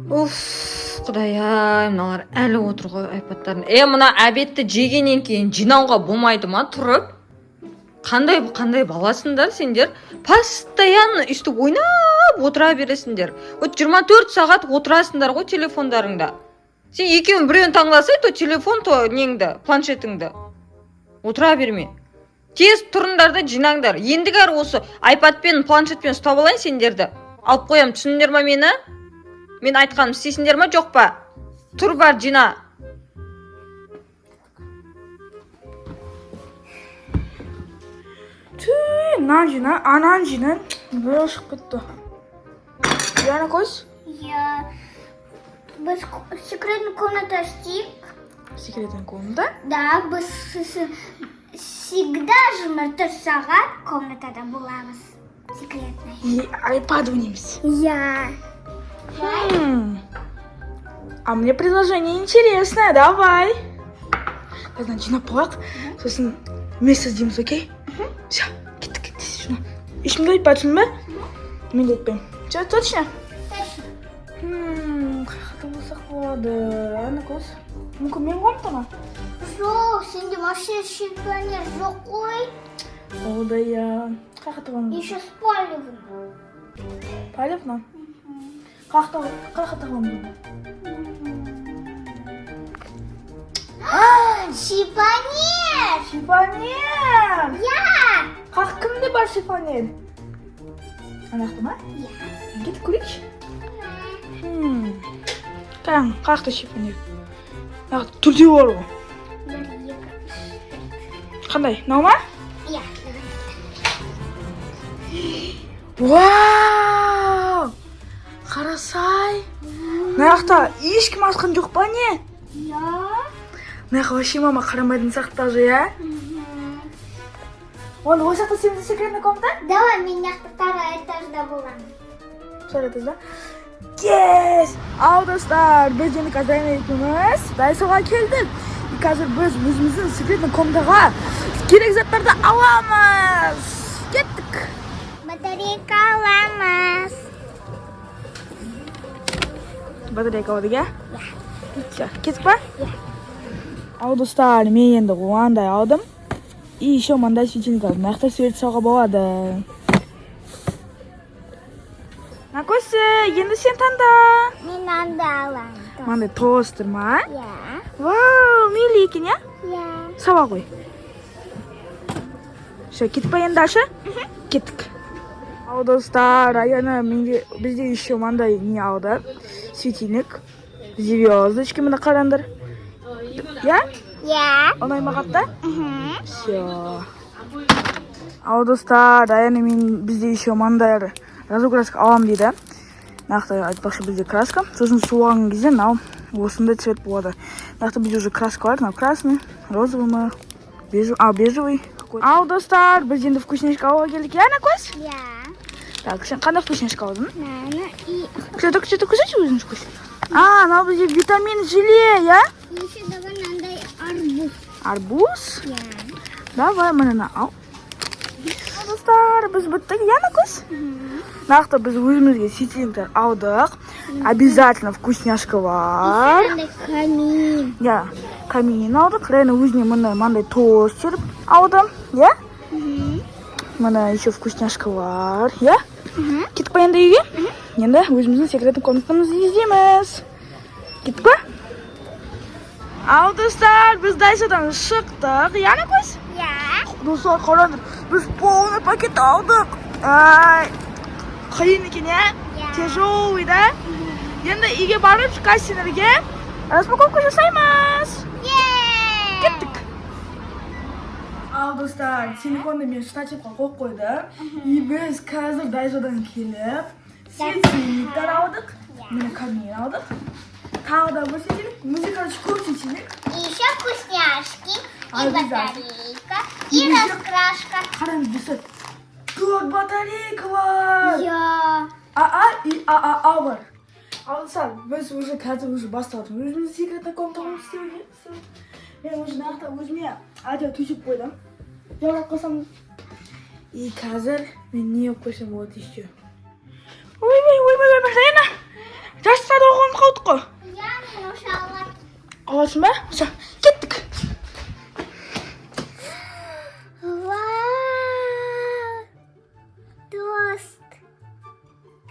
Уф, құдай-ай, мыналар әлі отыр ғой айпадтарын. Мына обедті жегеннен кейін жинауға болмайды ма тұрып? Қандай баласыңдар сендер? Постоянно үстіп ойнап отыра бересіңдер. 24 сағат отырасыңдар ғой телефондарыңда. Сен екеуін біреуін таңдасай, то телефон, то неңді, планшетіңді. Отыра берме. Тез тұрыңдар да жинаңдар. Ендігәрі осы айпадпен, планшетпен ұстап алайын сендерді. Алып қоям, түсіндіңдер ма мені? Мен айтқаным істейсіңдер ма, жоқ па? Тұр бар, жина. Мынаны жина, ананы жина. Бір шығып кетті. Яна көз? Я... Без секретную комнату штик. Секретная комната? Да, без... Всегда же мы 3 сағат комнатада боламыз. Секретная. И айпад ойнаймыз. Я... А мне предложение интересное, давай. Қазір жинап болайық, сосын вместе іздейміз, окей? Все, кеттік, шuna. Ешкімді айтпайсың ба? Мен де айтпаймын. Все, точно? Қаяқта болсақ болады. Ана көз. Мүмкін мен комнатама? Жоқ, сенде вообще шифонер жоқ қой. О, да я. Қаяқта болмыз? Еще спальня. Палевна? Қаяқта болмыз? Шифонер! Шифонер! Я! Кімде бар шифонер? Анақты ма? Я. Кетіп көрейікші? Қараң, қаяқта шифонер? Нақты түрде бар ғой. Қандай, мынау ма? Я. Вау! Қарасай! Мынаяқта ешкім асқан жоқ па не? Я. Мынаяққа вообще мама қарамайтын сияқты даже, я? Оны осы жақта сенің секретный комната? Давай, мен яқты второй этажда боламын. Второй этажда? Yes! Ал достар, біз енді қазір екеуміз Дайсоға келдік. Қазір біз өзіміздің секретный комнатаға керек заттарды аламыз. Кеттік. Батарейка аламыз. Батарейка алады, ге? Кеттік па? Ал достар, мен енді оңандай алдым. И еще мындай светильник алдым. Маяқта свет салуға болады. Накөсі, енді сен таңда. Мен анда аламын. Мынандай тостер ма? Я. Вау, милый екен, я? Я. Саба ғой. Все, кеттік па енді дальше? Кеттік. Ал достар, аяна бізде еще мындай не алды. Светильник. Звездочки мына қараңдар. Я? Я. Ұнаймағатта? Все. Ал достар, аяна бізде еще мындай разукраска алам дейді. Нақты айтпақшы бізде краска. Сосын су алған кезде мынау осындай цвет болады. Нақты бізде уже краска бар, мынау красный, розовый ма, бежевый. Ал достар, біз енді вкусняшка алуға келдік, я, Накөз? Я. Так, сен қандай вкусняшка алдың? Нана и... Что-то күшінші өзіңіз вкус? Мынау бізде витамин желе, я? Еще давай андай арбуз. Арбуз? Я. Давай, мынаны ал. Достар, біз біттік, я, Накөз? Нақты біз өзімізге светильниктер алдық. Обязательно вкусняшка бар. Андай камин. Я, камин алдық. Райна өзіне мындай тостер алдым, я? Мына еще вкусняшка бар, я? Кеттік па енді үйге? Енді өзіміздің секретный комнатамызды іздейміз. Кеттік па? Ал достар, біз Дайсодан шықтық, я, Накөз? Я. Достар, қараңдар, біз полный пакет алдық. Ай, қиын екен, я? Тяжелый, да? Енді үйге барып, кассинерге распаковка жасаймыз. Кеттік. Ал достар, телефонды мен штативқа қойып қойды. И біз қазір Дайсодан келіп, светильниктер алдық. Міне камин алдық. Тағы да бір светильник, музыканы көп светильник. И еще вкусняшки. И Обязательно. батарейка. И раскрашка. Қараңыз, достар, 4 батарейка бар. Я. АА и ААА бар. Ал достар, біз уже қазір уже бастадық. Өзіміздің секретный комнатамызды істеуге. Мен уже нақты өзіме радио төсеп қойдым. Жаулап қойсам. И қазір мен не қойсам болады еще. Ой, Рена! Жастар оғым Çıkarsın be. Gittik. Wow. Dost.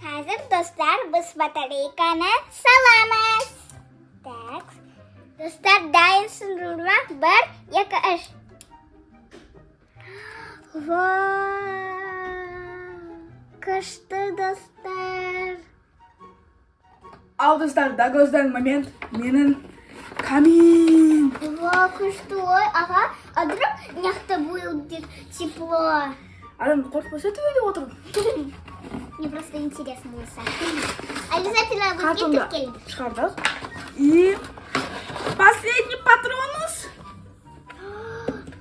Hozir do'stlar biz batareykani solamiz. Tak. Do'stlar dayinsinlarmi? 1, 2, 3. Wow. Kıştı do'stlar. Al dostlar, dogozdan moment. Menin kamin. Wow, kıştı oy. Aha, aдром нехта будет тепло. Adam korkmasa tüyde oturup. Мне просто интересно было. Обязательно будет Картонда келді. çıkardık. И последний патронус.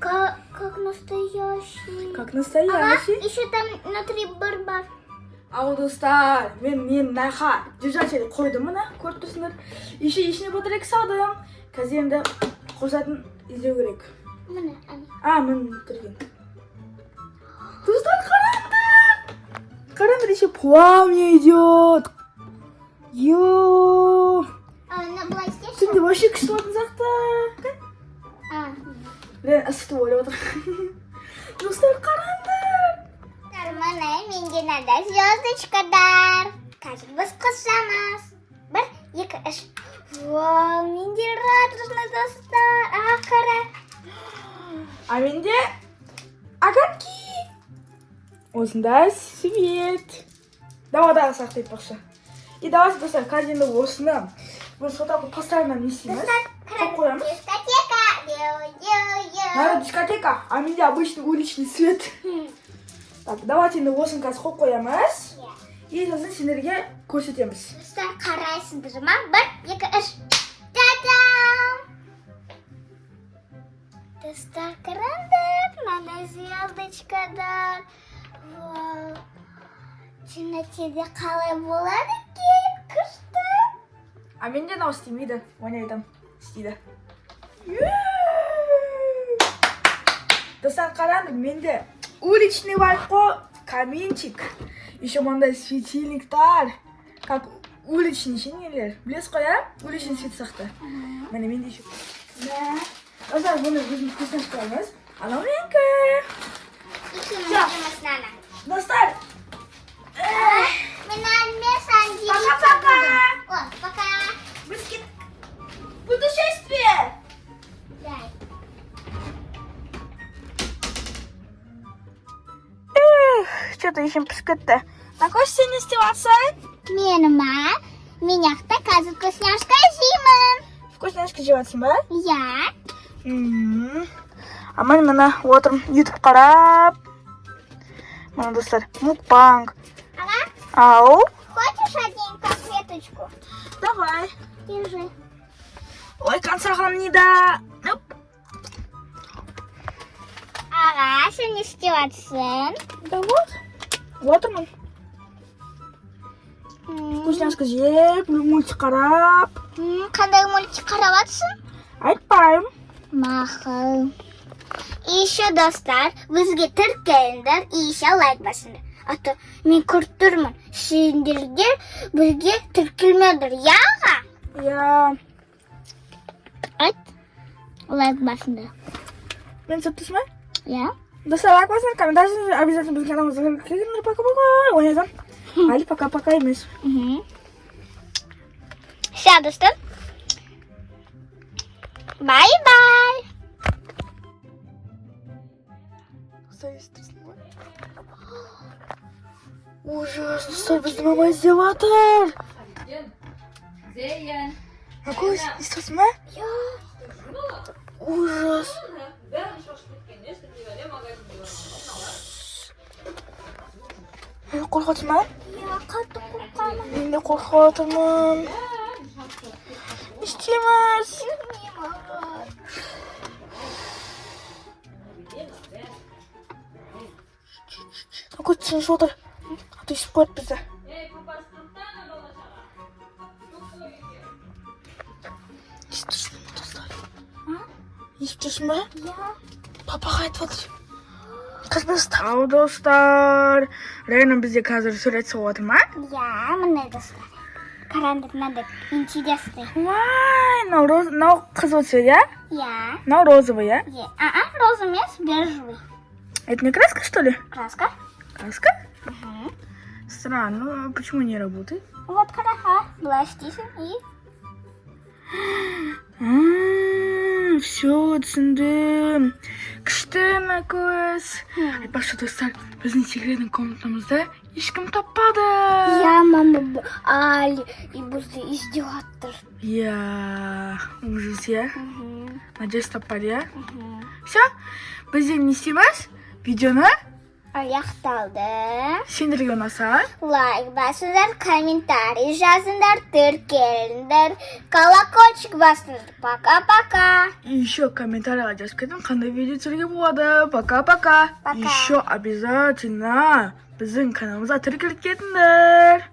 Как настоящий. Как Ага, настоящий. еще там внутри бар. Ал достар, мен найха держатель koydum muna, көріп тұрсыңдар. Ішіне батарейка салдым. Қазір енді қосатын іздеу керек. Міне, Мін тұрген. Достар, қараңдар! Қараңдар, еще пламя идет. Йооо! Она была здесь? Түнде вообще күшті болатын сияқты. Мен ысытып ойлап отыр. Достар, қараңдар! Mana menде ada звездочкадар. Қазір біз қосамыз. 1, 2, 3. Вау, менде радужный достар. Қара. А менде огоньки. Осындай свет. Давадағы сақтайды бақшы. И давайте, достар, қазір енді осыны біз сотақы поставынан не істейміз? Қойып қоямыз. Дискотека. Надо дискотека, а менде обычный уличный свет. Так, давайте енді осын қазір қойып қоямыз. И сосын сендерге көрсетеміз. Достар, қарайсыңдар ма? 1, 2, 3. Та-дам! Достар, қараңдар. Мана звездочкадар. Вау. Темнотеде қалай болады екен? Күшті. А менде мынау істемейді, ойнайтын істейді. Достар, қараңдар, менде уличный валько, каминчик, еще мындай светильниктар, как уличный нелер. Білесіз қой, уличный свет сияқты. Міне менде еще. Достар, бұны өзіміз вкусняшкамыз. Анау менікі. Достар, пока-пока. Пока. Біз кеттік. Путешествие. Дай. Что-то еще пискетте. На какой сцене издеваться? Меніма. Меняқта қазір вкусняшка жеймін. Вкусняшка жеваться, ба? Я. А мен мына отырмын YouTube қарап. Мына достар, мукбанг. Ага. Ау. Хочешь один конфеточку? Давай. Держи. Ой, концертом не да. Оп. Ага, сен не істеватсың? Да вот. Отырмын. Вкусняшка жеп, мультик қарап. Қандай мультик қараватсың? Айтпаймын. Мақұл. И еще достар, бізге тіркеліңдер, и еще лайк басыңдар. А то мен көріп тұрмын, сендерге бізге тіркелмедір, яға? Я. Айт, лайк басыңдар. Мен сөптісің ба? Я? Достар, лайк басыңдар, комментарий обязательно біздің каналымызға келіңдер. Пока-пока. Ойнайдан. Әлі пока-пока емес. Все, достар. Бай-бай. Ужас, достар, біздің мама издеватыр. Зейін. Какой издеватсың ба? Ужас. Бәрін шошып кеткен, ешкім жібере магазинге барып. Қорқатсың ба? Я қатты қорқамын. Мен де қорқатырмын. Не істейміз? Какой тыныш отыр. А то естіп қояды бізді. Естіп тұрсың ба, достар? Естіп тұрсың ба? Я. Папаға айтып отыр. Ау, достар. Райна бізде қазір сурет салып отыр ма? Я, міне достар. Қараңдар, мынандай интересный. Вай, мынау қызыл цвет, иә? Я. Мынау розовый, иә? Роза емес, бежевый. Это не краска, что ли? Краска. Краска? Мгм. Странно, почему не работает? Вот хорошо. Былай істейсің и... Все, түсіндім. Күшті көз. Айтпақшы достар, біздің секретный комнатамызда ешкім таппады. Я, мама, Али, и бізді издеваттыр. Я, ужас, иә? Мгм. Надеюсь, таппады, иә? Мгм. Все, бізден не істейміз? Видеоны Аяқталды. сендерге ұнаса, Лайк басыңдар, комментарий жазыңдар, тіркеліңдер, колокольчик басыңдар. Пока-пока. и еще комментарийға жазып кетің, қандай видео түсіруге болады. Пока-пока. Пока. Еще обязательно біздің каналымызға тіркеліп кетіңдер.